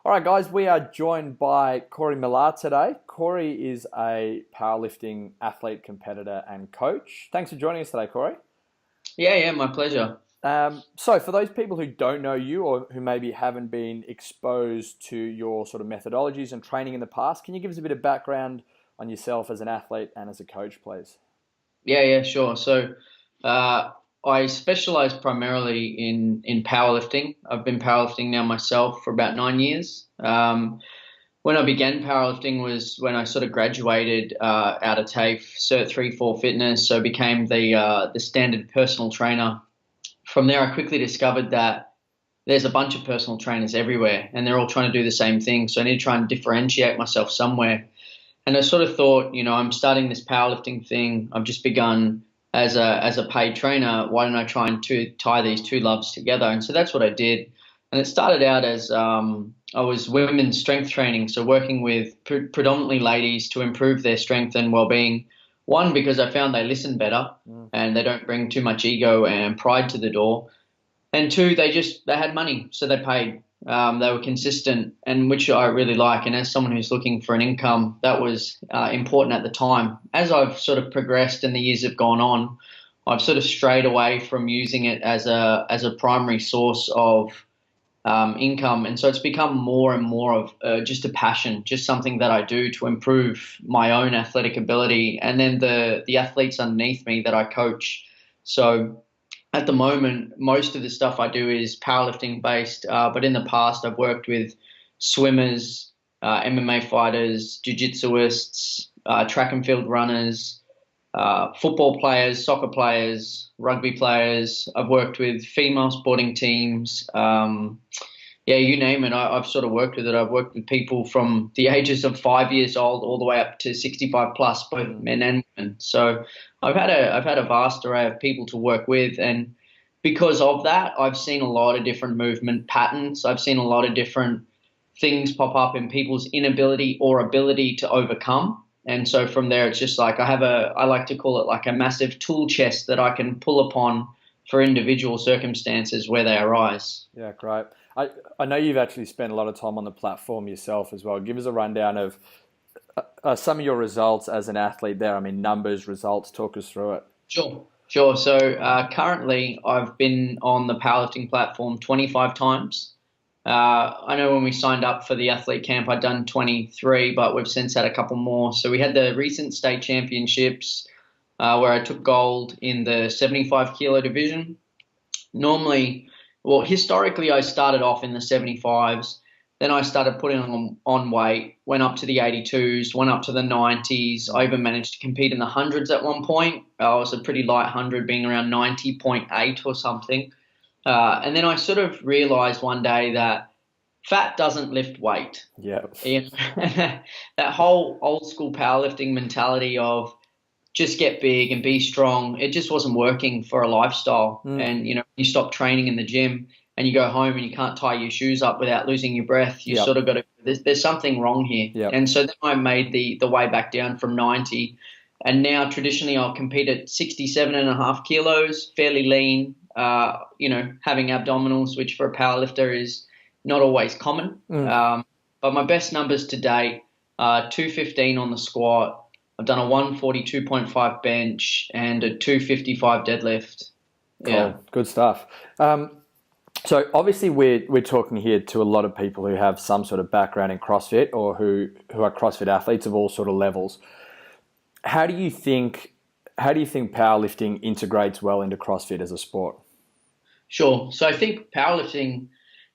All right, guys, we are joined by Corey Millar today. Corey is a powerlifting athlete, competitor, and coach. Thanks for joining us today, Corey. Yeah, my pleasure. So for those people who don't know you or who maybe haven't been exposed to your sort of methodologies and training in the past, can you give us a bit of background on yourself as an athlete and as a coach, please? Yeah, sure. So, I specialize primarily in powerlifting. I've been powerlifting now myself for about 9 years. When I began powerlifting was when I sort of graduated out of TAFE, Cert 3-4 fitness, so became the standard personal trainer. From there, I quickly discovered that there's a bunch of personal trainers everywhere, and they're all trying to do the same thing. So I need to try and differentiate myself somewhere. And I sort of thought, I'm starting this powerlifting thing. I've just begun as a paid trainer. Why don't I try and tie these two loves together? And so that's what I did. And it started out as I was women's strength training, so working with predominantly ladies to improve their strength and well-being. One, because I found they listen better and they don't bring too much ego and pride to the door. And two, they had money, so they paid. They were consistent, and which I really like. And as someone who's looking for an income, that was important at the time. As I've sort of progressed and the years have gone on, I've sort of strayed away from using it as a primary source of income, and so it's become more and more of just a passion, just something that I do to improve my own athletic ability, and then the athletes underneath me that I coach. So at the moment, most of the stuff I do is powerlifting based, but in the past I've worked with swimmers, MMA fighters, jiu-jitsuists, track and field runners, football players, soccer players, rugby players. I've worked with female sporting teams. You name it. I've sort of worked with it. I've worked with people from the ages of 5 years old all the way up to 65 plus, both men and women. So I've had a vast array of people to work with, and because of that, I've seen a lot of different movement patterns. I've seen a lot of different things pop up in people's inability or ability to overcome. And so from there, it's just like I like to call it like a massive tool chest that I can pull upon for individual circumstances where they arise. Yeah, great. I know you've actually spent a lot of time on the platform yourself as well. Give us a rundown of some of your results as an athlete there. I mean, numbers, results, talk us through it. Sure. So currently I've been on the powerlifting platform 25 times. I know when we signed up for the athlete camp, I'd done 23, but we've since had a couple more. So we had the recent state championships where I took gold in the 75 kilo division. Historically, I started off in the 75s. Then I started putting on weight, went up to the 82s, went up to the 90s. I even managed to compete in the hundreds at one point. I was a pretty light 100, being around 90.8 or something. And then I sort of realized one day that fat doesn't lift weight. Yeah. That whole old school powerlifting mentality of just get big and be strong, it just wasn't working for a lifestyle. And, you stop training in the gym and you go home and you can't tie your shoes up without losing your breath. You sort of got to, there's something wrong here. Yep. And so then I made the way back down from 90. And now traditionally I'll compete at 67.5 kilos, fairly lean, having abdominals, which for a powerlifter is not always common. But my best numbers to date are 215 on the squat. I've done a 142.5 bench and a 255 deadlift. Cool. Yeah. Good stuff. So obviously we're talking here to a lot of people who have some sort of background in CrossFit or who are CrossFit athletes of all sort of levels. How do you think powerlifting integrates well into CrossFit as a sport? Sure. So I think powerlifting,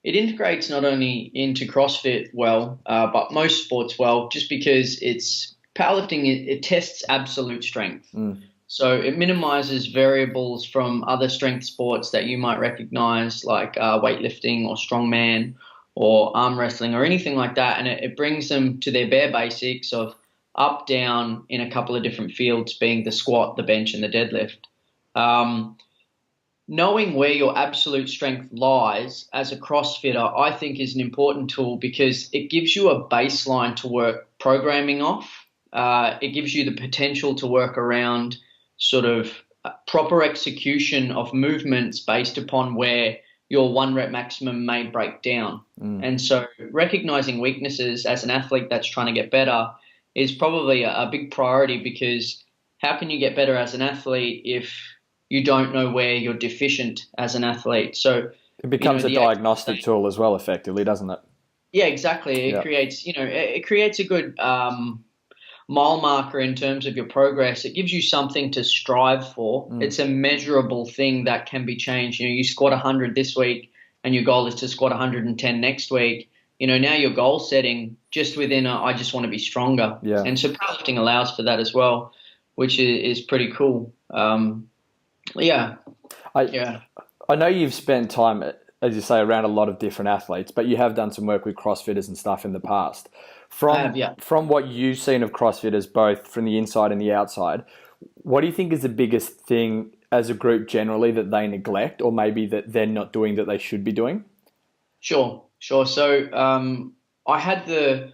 it integrates not only into CrossFit well, but most sports well, just because powerlifting, it tests absolute strength. So it minimizes variables from other strength sports that you might recognize, like weightlifting or strongman or arm wrestling or anything like that. And it brings them to their bare basics of up, down in a couple of different fields, being the squat, the bench, and the deadlift. Knowing where your absolute strength lies as a CrossFitter, I think is an important tool because it gives you a baseline to work programming off. It gives you the potential to work around sort of proper execution of movements based upon where your 1 rep maximum may break down. And so recognizing weaknesses as an athlete that's trying to get better is probably a big priority, because how can you get better as an athlete if you don't know where you're deficient as an athlete? So it becomes a diagnostic tool as well, effectively, doesn't it? Yeah, exactly. It creates, it creates a good mile marker in terms of your progress. It gives you something to strive for. It's a measurable thing that can be changed. You squat 100 this week and your goal is to squat 110 next week. Now your goal setting just within I just want to be stronger. Yeah. And so powerlifting allows for that as well, which is pretty cool. Yeah. I know you've spent time, as you say, around a lot of different athletes, but you have done some work with CrossFitters and stuff in the past. From what you've seen of CrossFitters, both from the inside and the outside, what do you think is the biggest thing as a group generally that they neglect, or maybe that they're not doing that they should be doing? Sure. So I had the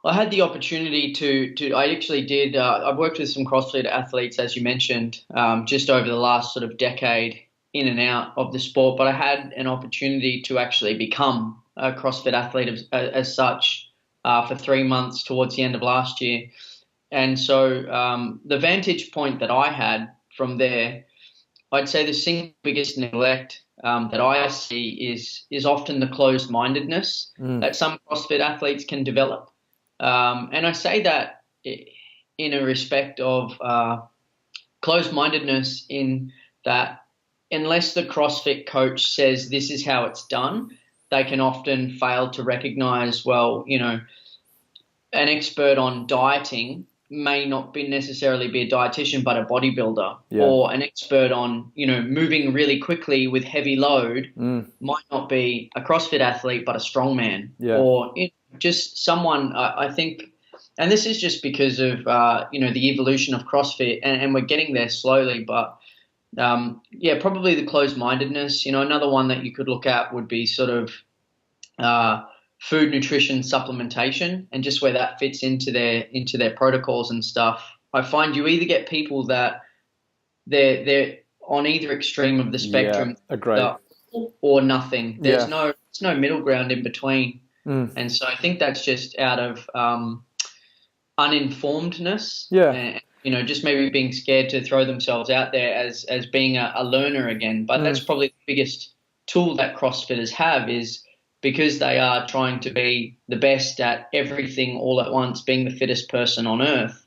opportunity to I actually did. I've worked with some CrossFit athletes, as you mentioned, just over the last sort of decade in and out of the sport. But I had an opportunity to actually become a CrossFit athlete as such for 3 months towards the end of last year. And so the vantage point that I had from there, I'd say the single biggest neglect that I see is often the closed-mindedness that some CrossFit athletes can develop. And I say that in a respect of closed-mindedness in that unless the CrossFit coach says this is how it's done, they can often fail to recognize, well, an expert on dieting may not necessarily be a dietitian, but a bodybuilder, or an expert on, moving really quickly with heavy load might not be a CrossFit athlete, but a strongman, or just someone, I think, and this is just because of, the evolution of CrossFit, and we're getting there slowly, but probably the closed-mindedness. Another one that you could look at would be sort of food, nutrition, supplementation, and just where that fits into their protocols and stuff. I find you either get people that they're on either extreme of the spectrum, or nothing. There's no middle ground in between, and so I think that's just out of uninformedness. And, just maybe being scared to throw themselves out there as being a learner again. But that's probably the biggest tool that CrossFitters have, is because they are trying to be the best at everything all at once, being the fittest person on earth.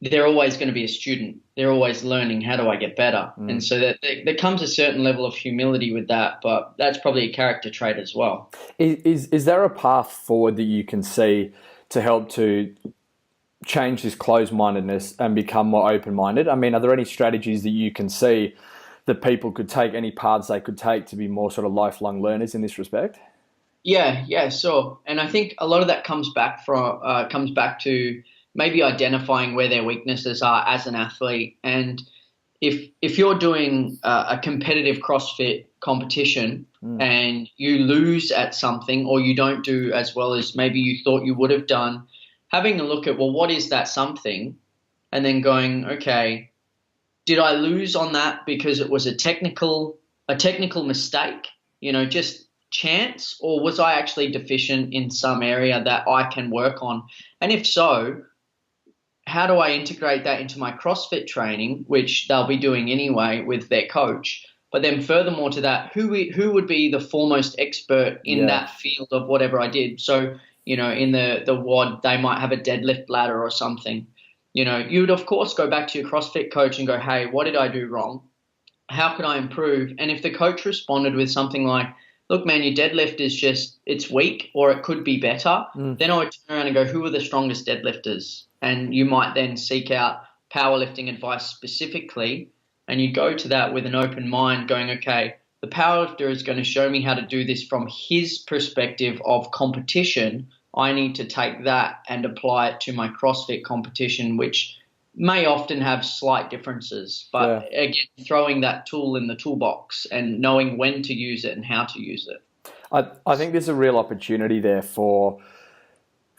They're always going to be a student. They're always learning, how do I get better? And so there comes a certain level of humility with that, but that's probably a character trait as well. Is there a path forward that you can see to help to change this closed-mindedness and become more open-minded? I mean, are there any strategies that you can see that people could take, any paths they could take to be more sort of lifelong learners in this respect? Yeah, sure. And I think a lot of that comes back to maybe identifying where their weaknesses are as an athlete. And if you're doing a competitive CrossFit competition and you lose at something, or you don't do as well as maybe you thought you would have done, having a look at, well, what is that something? And then going, okay, did I lose on that because it was a technical mistake, just chance, or was I actually deficient in some area that I can work on? And if so, how do I integrate that into my CrossFit training, which they'll be doing anyway with their coach? But then furthermore to that, who would be the foremost expert in that field of whatever I did? So, in the WOD, they might have a deadlift ladder or something. You would, of course, go back to your CrossFit coach and go, hey, what did I do wrong? How can I improve? And if the coach responded with something like, look, man, your deadlift is it's weak, or it could be better, then I would turn around and go, who are the strongest deadlifters? And you might then seek out powerlifting advice specifically, and you go to that with an open mind going, okay, the powerlifter is going to show me how to do this from his perspective of competition. I need to take that and apply it to my CrossFit competition, which may often have slight differences. But again, throwing that tool in the toolbox and knowing when to use it and how to use it. I think there's a real opportunity there for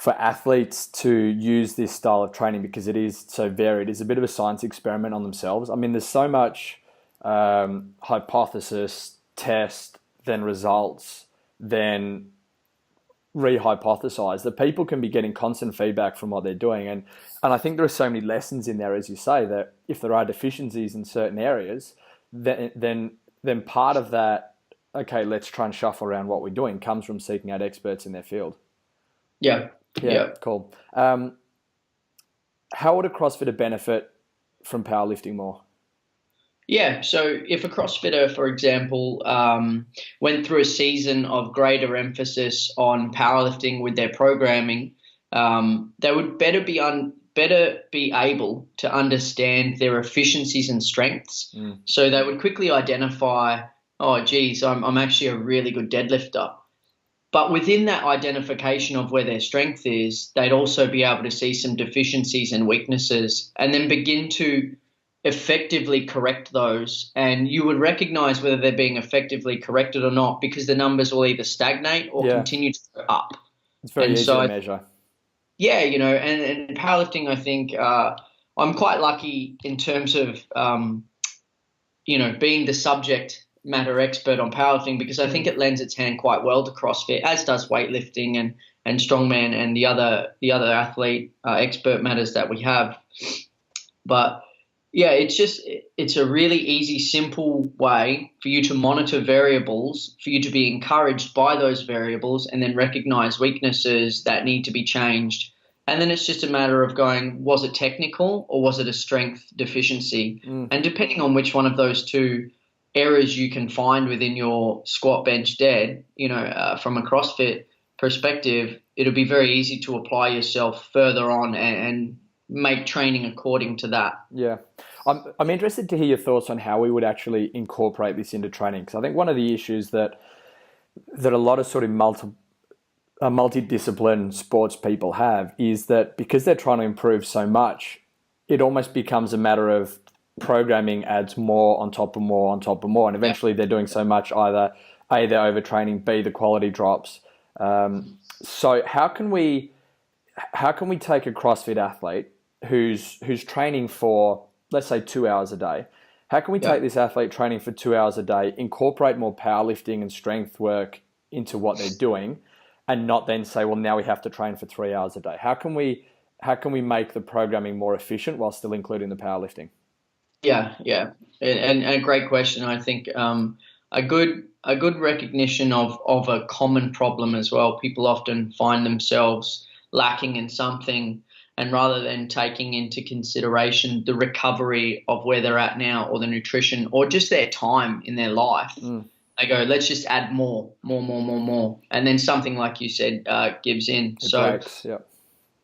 athletes to use this style of training because it is so varied. It's a bit of a science experiment on themselves. I mean, there's so much hypothesis, test, then results, then rehypothesize, that people can be getting constant feedback from what they're doing. And I think there are so many lessons in there, as you say, that if there are deficiencies in certain areas, then part of that, okay, let's try and shuffle around what we're doing, comes from seeking out experts in their field. Yeah. Cool. How would a CrossFitter benefit from powerlifting more? Yeah, so if a CrossFitter, for example, went through a season of greater emphasis on powerlifting with their programming, they would better be able to understand their efficiencies and strengths. So they would quickly identify, oh, geez, I'm actually a really good deadlifter. But within that identification of where their strength is, they'd also be able to see some deficiencies and weaknesses, and then begin to effectively correct those. And you would recognize whether they're being effectively corrected or not, because the numbers will either stagnate or continue to go up. It's very easy to measure. Yeah, and powerlifting, I think I'm quite lucky in terms of, being the subject matter expert on powerlifting, because I think it lends its hand quite well to CrossFit, as does weightlifting and strongman and the other athlete expert matters that we have. But yeah, it's a really easy, simple way for you to monitor variables, for you to be encouraged by those variables, and then recognize weaknesses that need to be changed. And then it's just a matter of going, was it technical or was it a strength deficiency? And depending on which one of those two errors you can find within your squat, bench, dead, from a CrossFit perspective, it'll be very easy to apply yourself further on and make training according to that. Yeah. I'm interested to hear your thoughts on how we would actually incorporate this into training, because I think one of the issues that a lot of sort of multidiscipline sports people have is that because they're trying to improve so much, it almost becomes a matter of programming adds more on top of more on top of more, and eventually they're doing so much, either A, they're overtraining, B, the quality drops. So how can we take a CrossFit athlete who's training for, let's say, 2 hours a day? How can we take this athlete training for 2 hours a day, incorporate more powerlifting and strength work into what they're doing, and not then say, well, now we have to train for 3 hours a day? How can we make the programming more efficient while still including the powerlifting? Yeah. And a great question. I think a good recognition of a common problem as well. People often find themselves lacking in something, and rather than taking into consideration the recovery of where they're at now, or the nutrition, or just their time in their life, they go, let's just add more. And then something, like you said, gives in. It breaks, yeah.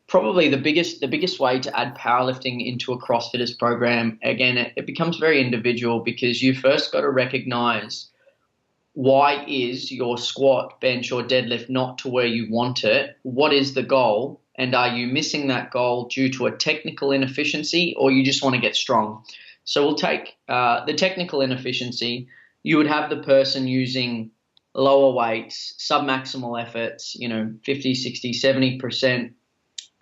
Probably the biggest way to add powerlifting into a CrossFitters program, again, it becomes very individual, because you first got to recognize, why is your squat, bench, or deadlift not to where you want it? What is the goal? And are you missing that goal due to a technical inefficiency, or you just want to get strong? So we'll take the technical inefficiency. You would have the person using lower weights, submaximal efforts, 50, 60, 70%,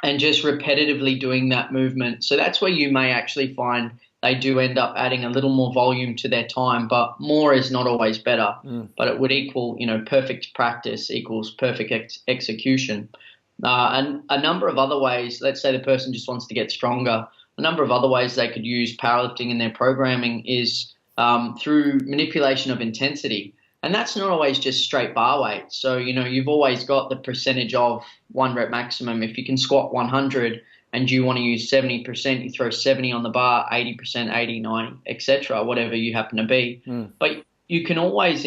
and just repetitively doing that movement. So that's where you may actually find they do end up adding a little more volume to their time, but more is not always better. But it would equal, perfect practice equals perfect execution. And a number of other ways, let's say the person just wants to get stronger, a number of other ways they could use powerlifting in their programming is through manipulation of intensity. And that's not always just straight bar weight. So, you've always got the percentage of 1 rep maximum. If you can squat 100 and you want to use 70%, you throw 70 on the bar, 80%, 80, 90, etc., whatever you happen to be. But you can always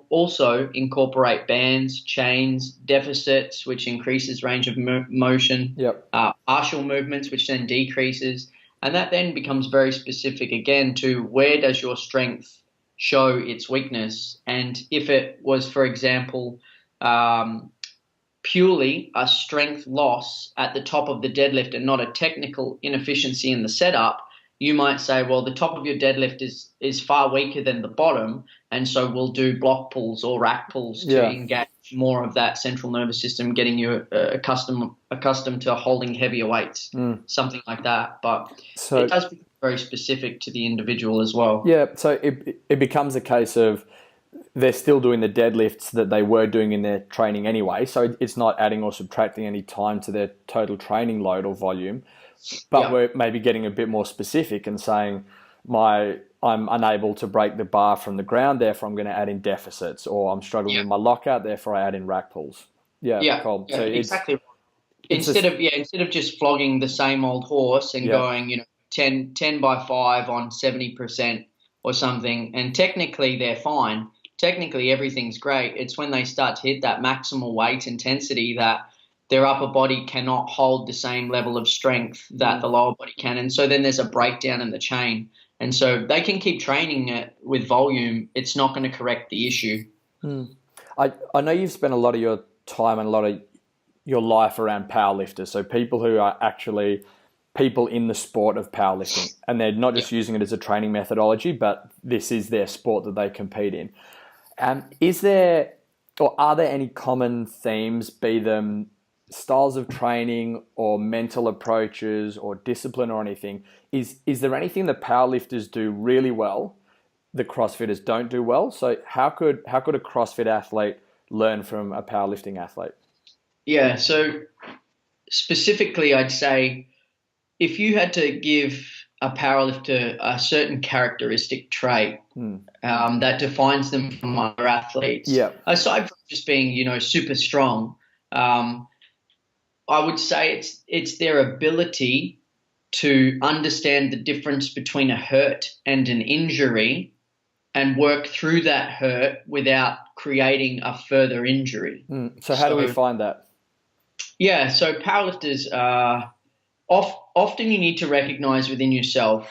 also incorporate bands, chains, deficits, which increases range of motion, partial movements, which then decreases. And that then becomes very specific again to where does your strength show its weakness. And if it was, for example, purely a strength loss at the top of the deadlift and not a technical inefficiency in the setup, you might say, well, the top of your deadlift is far weaker than the bottom, and so we'll do block pulls or rack pulls to engage more of that central nervous system, getting you accustomed to holding heavier weights, something like that. But it does become very specific to the individual as well. Yeah, so it becomes a case of they're still doing the deadlifts that they were doing in their training anyway. So it's not adding or subtracting any time to their total training load or volume. But Yeah. we're maybe getting a bit more specific and saying, I'm unable to break the bar from the ground, therefore I'm going to add in deficits, or I'm struggling with my lockout, therefore I add in rack pulls. Yeah, cool. Yeah, So exactly. it's Instead of just flogging the same old horse and yeah, going, 10 by 5 on 70% or something, and technically they're fine. Technically everything's great. It's when they start to hit that maximal weight intensity that their upper body cannot hold the same level of strength that the lower body can. And so then there's a breakdown in the chain. And so they can keep training it with volume. It's not going to correct the issue. I know you've spent a lot of your time and a lot of your life around powerlifters, so people who are actually people in the sport of powerlifting, and they're not just using it as a training methodology, but this is their sport that they compete in. Is there, or are there any common themes, be them styles of training or mental approaches or discipline or anything? Is there anything that powerlifters do really well that CrossFitters don't do well? So how could a CrossFit athlete learn from a powerlifting athlete? Yeah, so specifically, I'd say if you had to give a powerlifter a certain characteristic trait that defines them from other athletes, aside from just being, super strong, I would say it's their ability to understand the difference between a hurt and an injury and work through that hurt without creating a further injury. So how do we find that? Yeah, so powerlifters, often you need to recognize within yourself,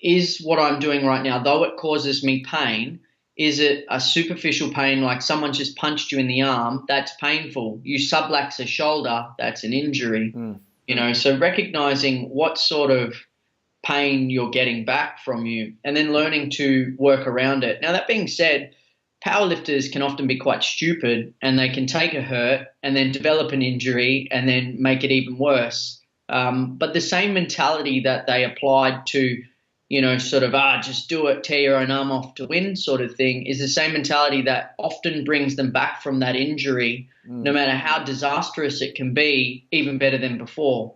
is what I'm doing right now, though it causes me pain, is it a superficial pain like someone just punched you in the arm? That's painful. You sublux a shoulder, that's an injury. So recognizing what sort of pain you're getting back from you and then learning to work around it. Now, that being said, powerlifters can often be quite stupid and they can take a hurt and then develop an injury and then make it even worse. But the same mentality that they applied to, just do it, tear your own arm off to win sort of thing is the same mentality that often brings them back from that injury, no matter how disastrous it can be, even better than before.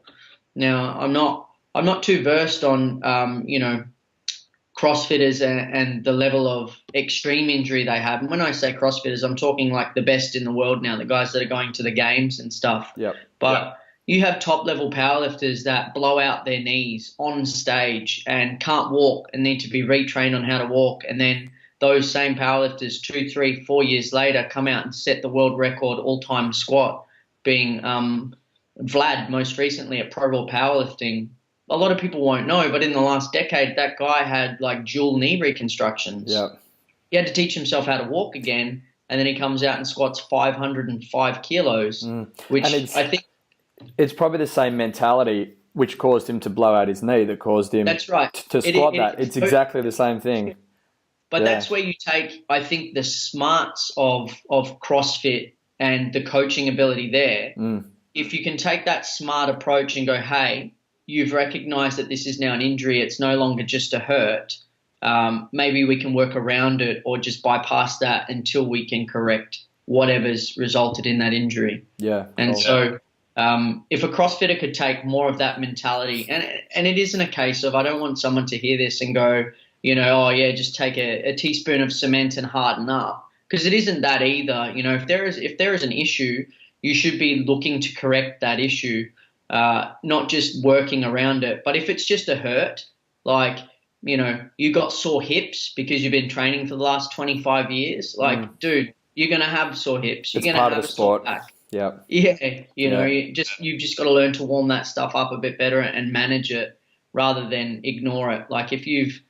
Now, I'm not too versed on, CrossFitters and the level of extreme injury they have. And when I say CrossFitters, I'm talking like the best in the world now, the guys that are going to the games and stuff. But you have top-level powerlifters that blow out their knees on stage and can't walk and need to be retrained on how to walk. And then those same powerlifters 2, 3, 4 years later come out and set the world record all-time squat, being Vlad most recently at Pro Bowl Powerlifting. A lot of people won't know, but in the last decade, that guy had like dual knee reconstructions. He had to teach himself how to walk again, and then he comes out and squats 505 kilos, which I think... It's probably the same mentality which caused him to blow out his knee that caused him that's right. to squat that. It's exactly the same thing. But that's where you take, I think, the smarts of CrossFit and the coaching ability there. If you can take that smart approach and go, hey, you've recognized that this is now an injury, it's no longer just a hurt, maybe we can work around it or just bypass that until we can correct whatever's resulted in that injury. So if a CrossFitter could take more of that mentality, and it isn't a case of, I don't want someone to hear this and go, just take a teaspoon of cement and harden up, because it isn't that either. If there is an issue, you should be looking to correct that issue, not just working around it. But if it's just a hurt, like, you got sore hips because you've been training for the last 25 years, dude, you're going to have sore hips. You're going to have a sore back. You've just got to learn to warm that stuff up a bit better and manage it rather than ignore it. Like if you've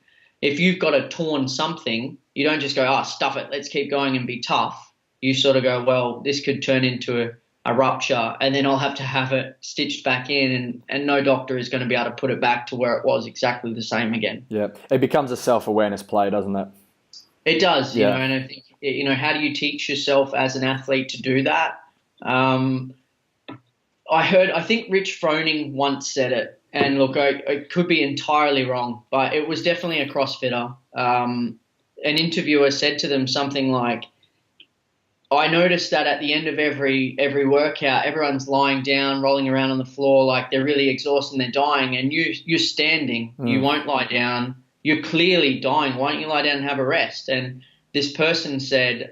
got a torn something, you don't just go, stuff it, let's keep going and be tough. You sort of go, well, this could turn into a rupture, and then I'll have to have it stitched back in, and no doctor is going to be able to put it back to where it was exactly the same again. It becomes a self-awareness play, doesn't it? It does, and I think, how do you teach yourself as an athlete to do that? I think Rich Froning once said it, and look, I could be entirely wrong, but it was definitely a CrossFitter. an interviewer said to them something like, I noticed that at the end of every workout, everyone's lying down, rolling around on the floor like they're really exhausted and they're dying, and you're standing, you won't lie down, you're clearly dying. Why don't you lie down and have a rest? And this person said,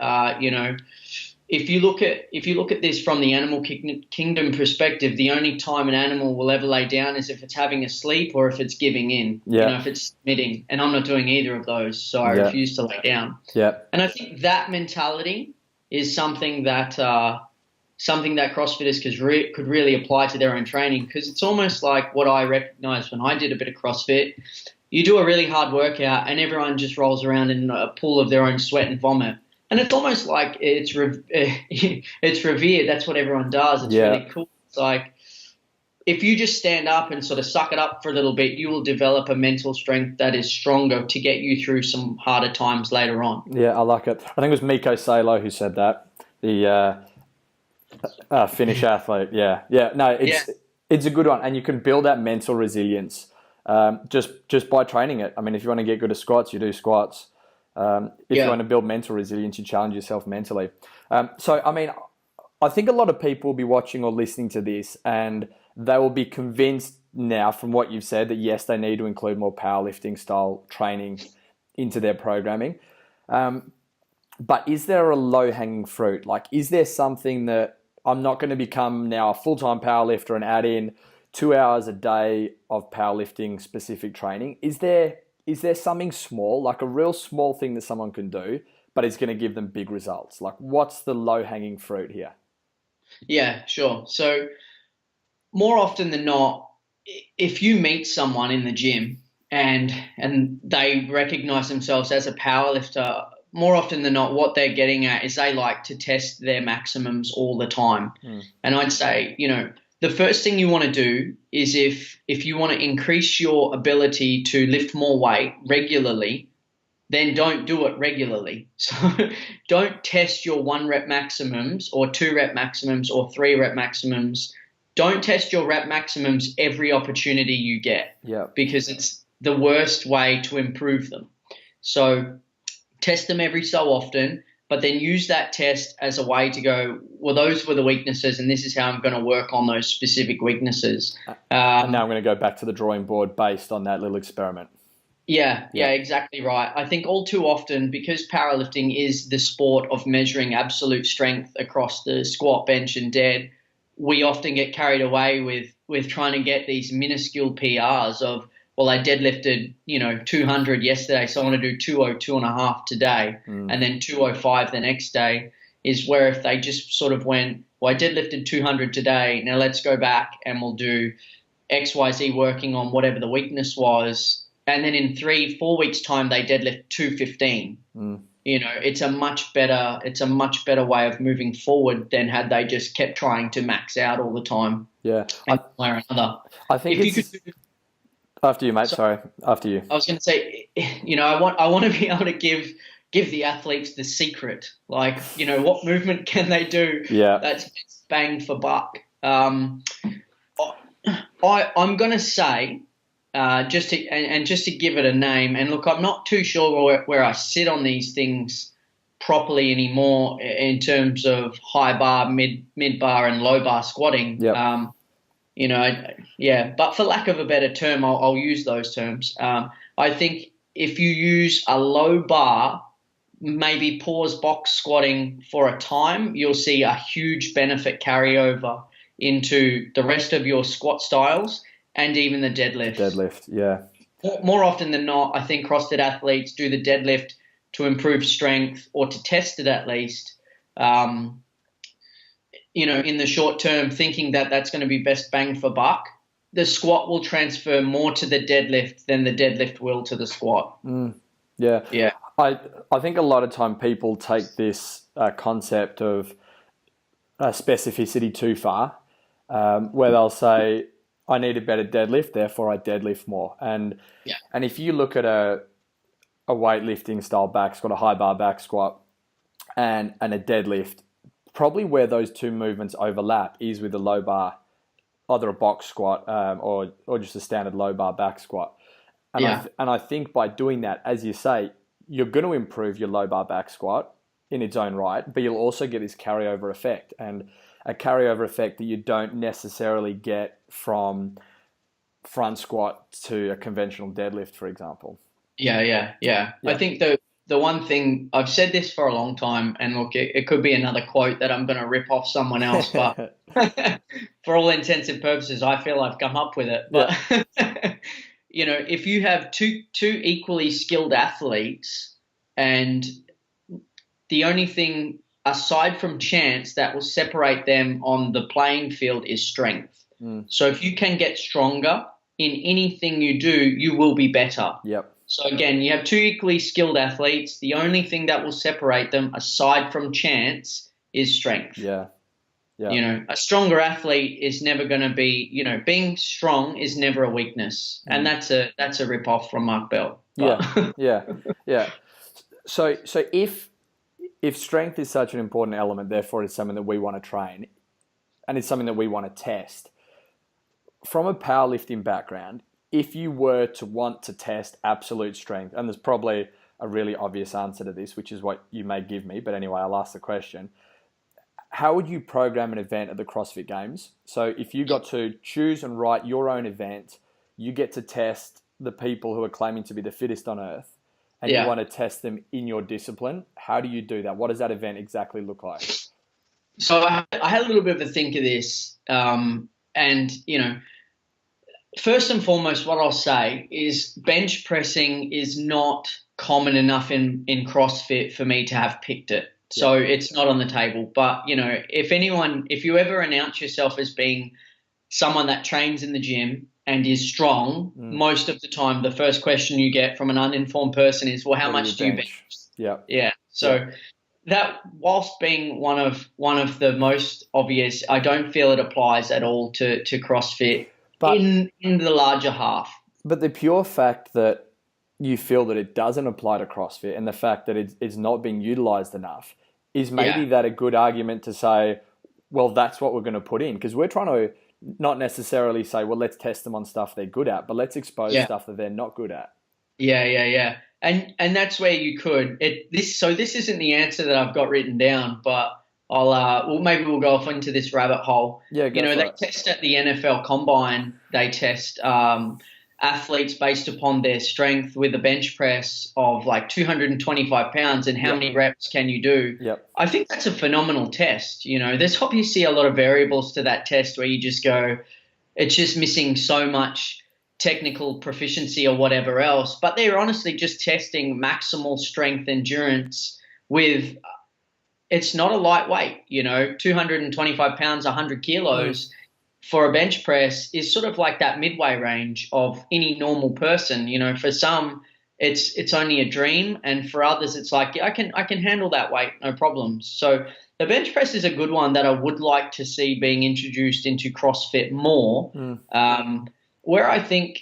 if you look at this from the animal kingdom perspective, the only time an animal will ever lay down is if it's having a sleep or if it's giving in, if it's submitting. And I'm not doing either of those, so I refuse to lay down. Yeah. And I think that mentality is something that CrossFitters could really apply to their own training, because it's almost like what I recognized when I did a bit of CrossFit. You do a really hard workout and everyone just rolls around in a pool of their own sweat and vomit. And it's almost like it's revered. That's what everyone does. It's really cool. It's like if you just stand up and sort of suck it up for a little bit, you will develop a mental strength that is stronger to get you through some harder times later on. Yeah, I like it. I think it was Miko Salo who said that, the Finnish athlete. Yeah. No, it's a good one, and you can build that mental resilience just by training it. I mean, if you want to get good at squats, you do squats. If you want to build mental resilience, you challenge yourself mentally. So, I mean, I think a lot of people will be watching or listening to this, and they will be convinced now from what you've said that, yes, they need to include more powerlifting style training into their programming. But is there a low-hanging fruit? Like, is there something that I'm not going to become now a full-time powerlifter and add in 2 hours a day of powerlifting specific training? Is there something small, like a real small thing that someone can do, but it's going to give them big results? Like, what's the low-hanging fruit here? Yeah, sure. So more often than not, if you meet someone in the gym and they recognize themselves as a powerlifter, more often than not, what they're getting at is they like to test their maximums all the time. And I'd say, the first thing you want to do is if you want to increase your ability to lift more weight regularly, then don't do it regularly. So don't test your 1 rep maximums or 2 rep maximums or 3 rep maximums. Don't test your rep maximums every opportunity you get, because it's the worst way to improve them. So test them every so often, but then use that test as a way to go, well, those were the weaknesses, and this is how I'm going to work on those specific weaknesses. And now I'm going to go back to the drawing board based on that little experiment. Yeah, exactly right. I think all too often, because powerlifting is the sport of measuring absolute strength across the squat, bench, and dead, we often get carried away with trying to get these minuscule PRs of, well, I deadlifted, 200 yesterday, so I want to do 202 and a half today, and then 205 the next day, is where if they just sort of went, well, I deadlifted 200 today, now let's go back and we'll do XYZ working on whatever the weakness was, and then in 3-4 weeks' time they deadlift 215. It's a much better way of moving forward than had they just kept trying to max out all the time. Yeah, one way or another. I think after you, mate. Sorry, after you. I was going to say, I want to be able to give the athletes the secret, like, what movement can they do that's bang for buck. I'm going to say, just to give it a name, and look, I'm not too sure where I sit on these things properly anymore in terms of high bar, mid bar, and low bar squatting. But for lack of a better term, I'll use those terms. I think if you use a low bar, maybe pause box squatting for a time, you'll see a huge benefit carryover into the rest of your squat styles and even the deadlift. More often than not, I think CrossFit athletes do the deadlift to improve strength or to test it at least. In the short term, thinking that that's going to be best bang for buck. The squat will transfer more to the deadlift than the deadlift will to the squat. Yeah. I think a lot of time people take this concept of specificity too far, where they'll say, I need a better deadlift, therefore I deadlift more. And if you look at a weightlifting style back squat, a high bar back squat, and a deadlift, probably where those two movements overlap is with a low bar, either a box squat or just a standard low bar back squat. And I think by doing that, as you say, you're going to improve your low bar back squat in its own right, but you'll also get this carryover effect, and a carryover effect that you don't necessarily get from front squat to a conventional deadlift, for example. Yeah. I think the one thing, I've said this for a long time, and look, it could be another quote that I'm going to rip off someone else, but for all intents and purposes, I feel I've come up with it. But if you have two equally skilled athletes, and the only thing aside from chance that will separate them on the playing field is strength. So if you can get stronger in anything you do, you will be better. Yep. So again, you have two equally skilled athletes. The only thing that will separate them, aside from chance, is strength. Yeah. A stronger athlete is never going to be, being strong is never a weakness, and that's a rip off from Mark Bell. Yeah. So if strength is such an important element, therefore it's something that we want to train, and it's something that we want to test. From a powerlifting background, if you were to want to test absolute strength, and there's probably a really obvious answer to this, which is what you may give me, but anyway, I'll ask the question. How would you program an event at the CrossFit Games? So if you got to choose and write your own event, you get to test the people who are claiming to be the fittest on earth, and you want to test them in your discipline. How do you do that? What does that event exactly look like? So I had a little bit of a think of this, and first and foremost, what I'll say is bench pressing is not common enough in CrossFit for me to have picked it. So it's not on the table. But, if you ever announce yourself as being someone that trains in the gym and is strong, most of the time the first question you get from an uninformed person is, well, how much do you bench? Yeah. So that, whilst being one of the most obvious, I don't feel it applies at all to CrossFit in the larger half. But the pure fact that you feel that it doesn't apply to CrossFit, and the fact that it's not being utilized enough, is maybe that a good argument to say, well, that's what we're going to put in, because we're trying to not necessarily say, well, let's test them on stuff they're good at, but let's expose stuff that they're not good at. Yeah. And that's where you could. This isn't the answer that I've got written down, but maybe we'll go off into this rabbit hole. Yeah, they test at the NFL Combine. They test athletes based upon their strength with a bench press of like 225 pounds and how many reps can you do. I think that's a phenomenal test. There's obviously a lot of variables to that test where you just go, it's just missing so much technical proficiency or whatever else, but they're honestly just testing maximal strength endurance with, it's not a lightweight, 225 pounds, 100 kilos for a bench press is sort of like that midway range of any normal person. For some it's only a dream, and for others it's like, I can handle that weight, no problems. So the bench press is a good one that I would like to see being introduced into CrossFit more. Where I think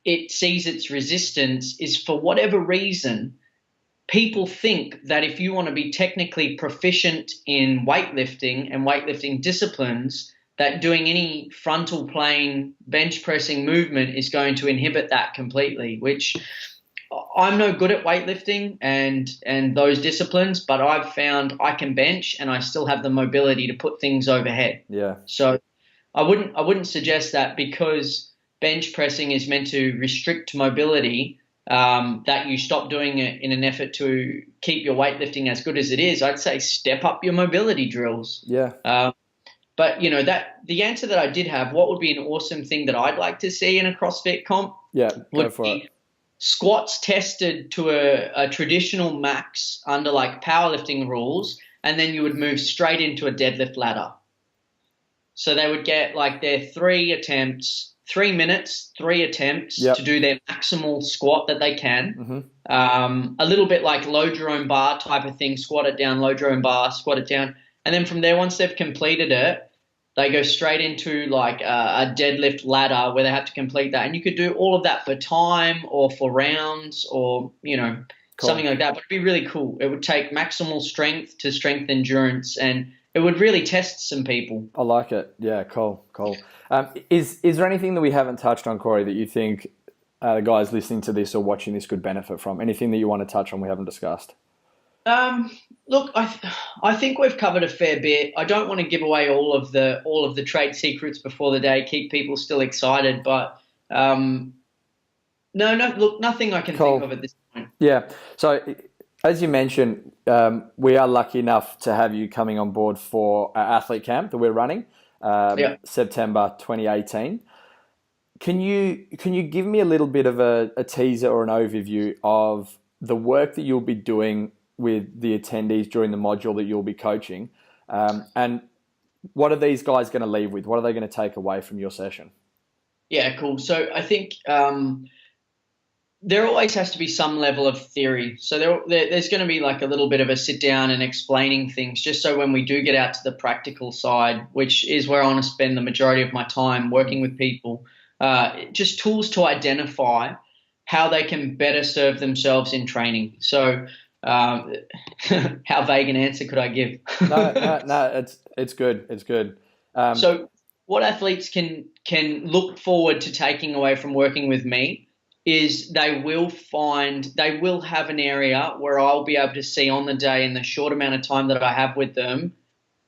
it sees its resistance is, for whatever reason, people think that if you want to be technically proficient in weightlifting and weightlifting disciplines, that doing any frontal plane bench pressing movement is going to inhibit that completely, which I'm no good at weightlifting and those disciplines, but I've found I can bench and I still have the mobility to put things overhead. Yeah. So I wouldn't suggest that because bench pressing is meant to restrict mobility, that you stop doing it in an effort to keep your weightlifting as good as it is. I'd say step up your mobility drills. Yeah. But that the answer that I did have, what would be an awesome thing that I'd like to see in a CrossFit comp? Yeah, would be squats tested to a traditional max under like powerlifting rules, and then you would move straight into a deadlift ladder. So they would get like their 3 attempts, 3 minutes, 3 attempts to do their maximal squat that they can. A little bit like load your own bar type of thing, squat it down, load your own bar, squat it down. And then from there, once they've completed it, they go straight into like a deadlift ladder where they have to complete that. And you could do all of that for time or for rounds or, something like that. But it'd be really cool. It would take maximal strength to strength endurance, and it would really test some people. I like it. Yeah, cool. Is there anything that we haven't touched on, Corey, that you think the guys listening to this or watching this could benefit from? Anything that you want to touch on we haven't discussed? Look, I think we've covered a fair bit. I don't want to give away all of the trade secrets before the day, keep people still excited, but no, look, nothing I can think of at this point. Yeah. So as you mentioned, we are lucky enough to have you coming on board for our athlete camp that we're running, September 2018. Can you give me a little bit of a teaser or an overview of the work that you'll be doing with the attendees during the module that you'll be coaching, and what are these guys going to leave with? What are they going to take away from your session? Yeah, cool. So I think there always has to be some level of theory. So there's going to be like a little bit of a sit down and explaining things, just so when we do get out to the practical side, which is where I want to spend the majority of my time working with people, just tools to identify how they can better serve themselves in training. So how vague an answer could I give? No, it's good. It's good. So what athletes can look forward to taking away from working with me is they will have an area where I'll be able to see on the day in the short amount of time that I have with them,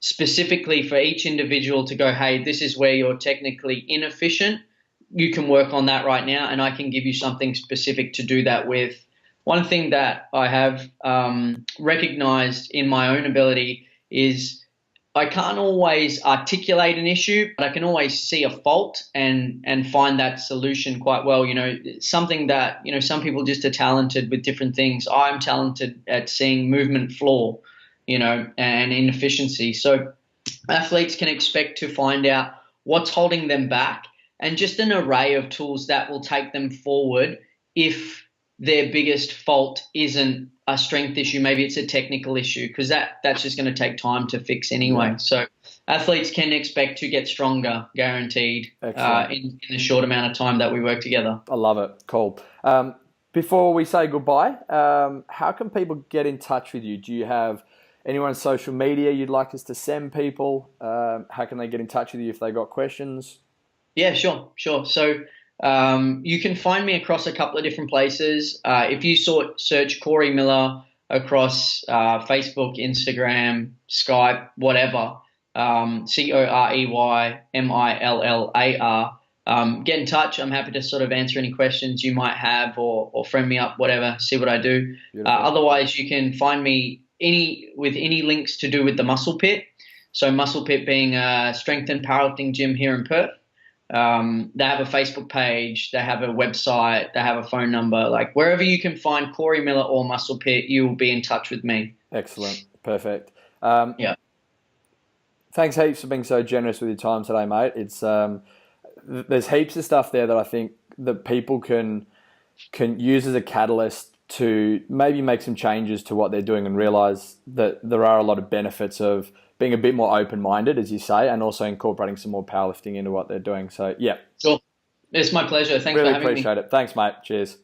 specifically for each individual to go, hey, this is where you're technically inefficient. You can work on that right now, and I can give you something specific to do that with. One thing that I have recognized in my own ability is I can't always articulate an issue, but I can always see a fault and find that solution quite well. You know, something that, you know, some people just are talented with different things. I'm talented at seeing movement flaw, you know, and inefficiency. So athletes can expect to find out what's holding them back and just an array of tools that will take them forward if their biggest fault isn't a strength issue. Maybe it's a technical issue, because that's just going to take time to fix anyway. Yeah. So athletes can expect to get stronger, guaranteed, in the short amount of time that we work together. I love it. Cool. Before we say goodbye, how can people get in touch with you? Do you have anyone on social media you'd like us to send people? How can they get in touch with you if they got questions? Yeah, sure. So you can find me across a couple of different places. If you search Corey Millar across Facebook, Instagram, Skype, whatever, CoreyMillar, get in touch. I'm happy to sort of answer any questions you might have, or friend me up, whatever, see what I do. Otherwise, you can find me with any links to do with the Musclepit. So Musclepit being a strength and powerlifting gym here in Perth. They have a Facebook page, they have a website, they have a phone number. Like wherever you can find Corey Millar or Musclepit, you will be in touch with me. Excellent. Perfect. Thanks heaps for being so generous with your time today, mate. It's there's heaps of stuff there that I think that people can use as a catalyst to maybe make some changes to what they're doing and realize that there are a lot of benefits of being a bit more open-minded, as you say, and also incorporating some more powerlifting into what they're doing. So, yeah. Sure. It's my pleasure. Thanks for having me. Really appreciate it. Thanks, mate. Cheers.